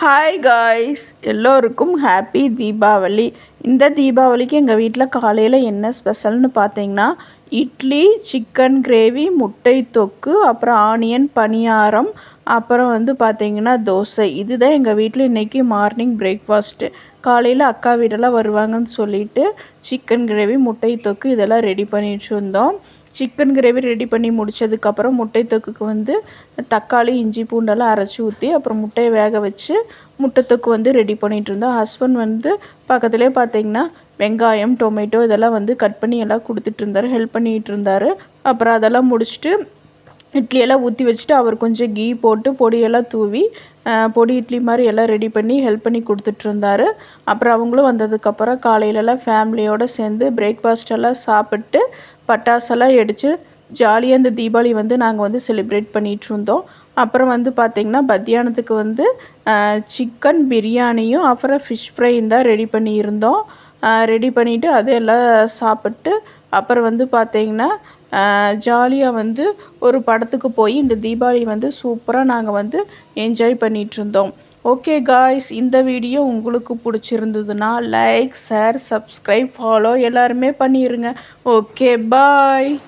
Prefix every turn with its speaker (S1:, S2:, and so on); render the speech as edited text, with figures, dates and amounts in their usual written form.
S1: Hi guys, எல்லோருக்கும் happy Deepavali. இந்த தீபாவளிக்கு எங்கள் வீட்டில் காலையில் என்ன ஸ்பெஷல்னு பார்த்தீங்கன்னா, இட்லி, சிக்கன் கிரேவி, முட்டை தொக்கு, அப்புறம் ஆனியன் பணியாரம், அப்புறம் பார்த்தீங்கன்னா தோசை. இதுதான் எங்கள் வீட்டில் இன்றைக்கி மார்னிங் பிரேக்ஃபாஸ்ட்டு. காலையில் அக்கா வீடெல்லாம் வருவாங்கன்னு சொல்லிவிட்டு சிக்கன் கிரேவி, முட்டை தொக்கு இதெல்லாம் ரெடி பண்ணிட்டு இருந்தோம். சிக்கன் கிரேவி ரெடி பண்ணி முடித்ததுக்கப்புறம் முட்டை தொக்குக்கு தக்காளி, இஞ்சி, பூண்டெல்லாம் அரைச்சி ஊற்றி அப்புறம் முட்டையை வேக வச்சு முட்டை தொக்கு ரெடி பண்ணிகிட்டு இருந்தோம். ஹஸ்பண்ட் பக்கத்துலேயே பார்த்தீங்கன்னா வெங்காயம், டொமேட்டோ இதெல்லாம் கட் பண்ணி எல்லாம் கொடுத்துட்டு இருந்தார், ஹெல்ப் பண்ணிகிட்டு இருந்தார். அப்புறம் அதெல்லாம் முடிச்சுட்டு இட்லியெல்லாம் ஊற்றி வச்சுட்டு அவர் கொஞ்சம் கீ போட்டு பொடியெல்லாம் தூவி பொடி இட்லி மாதிரி எல்லாம் ரெடி பண்ணி ஹெல்ப் பண்ணி கொடுத்துட்ருந்தாரு. அப்புறம் அவங்களும் வந்ததுக்கப்புறம் காலையிலலாம் ஃபேமிலியோடு சேர்ந்து பிரேக்ஃபாஸ்டெல்லாம் சாப்பிட்டு பட்டாசெல்லாம் வெடித்து ஜாலியாக இந்த தீபாவளி நாங்கள் செலிப்ரேட் பண்ணிகிட்ருந்தோம். அப்புறம் பார்த்திங்கன்னா மத்தியானத்துக்கு சிக்கன் பிரியாணியும் அப்புறம் ஃபிஷ் ஃப்ரையும் தான் ரெடி பண்ணியிருந்தோம். ரெடி பண்ணிவிட்டு அதையெல்லாம் சாப்பிட்டு அப்புறம் பார்த்திங்கன்னா ஜாலியாக ஒரு படத்துக்கு போய் இந்த தீபாவளி சூப்பராக நாங்கள் என்ஜாய் பண்ணிகிட்ருந்தோம். ஓகே காய்ஸ், இந்த வீடியோ உங்களுக்கு பிடிச்சிருந்ததுன்னா லைக், ஷேர், சப்ஸ்கிரைப், ஃபாலோ எல்லாருமே பண்ணிடுங்க. ஓகே, பாய்.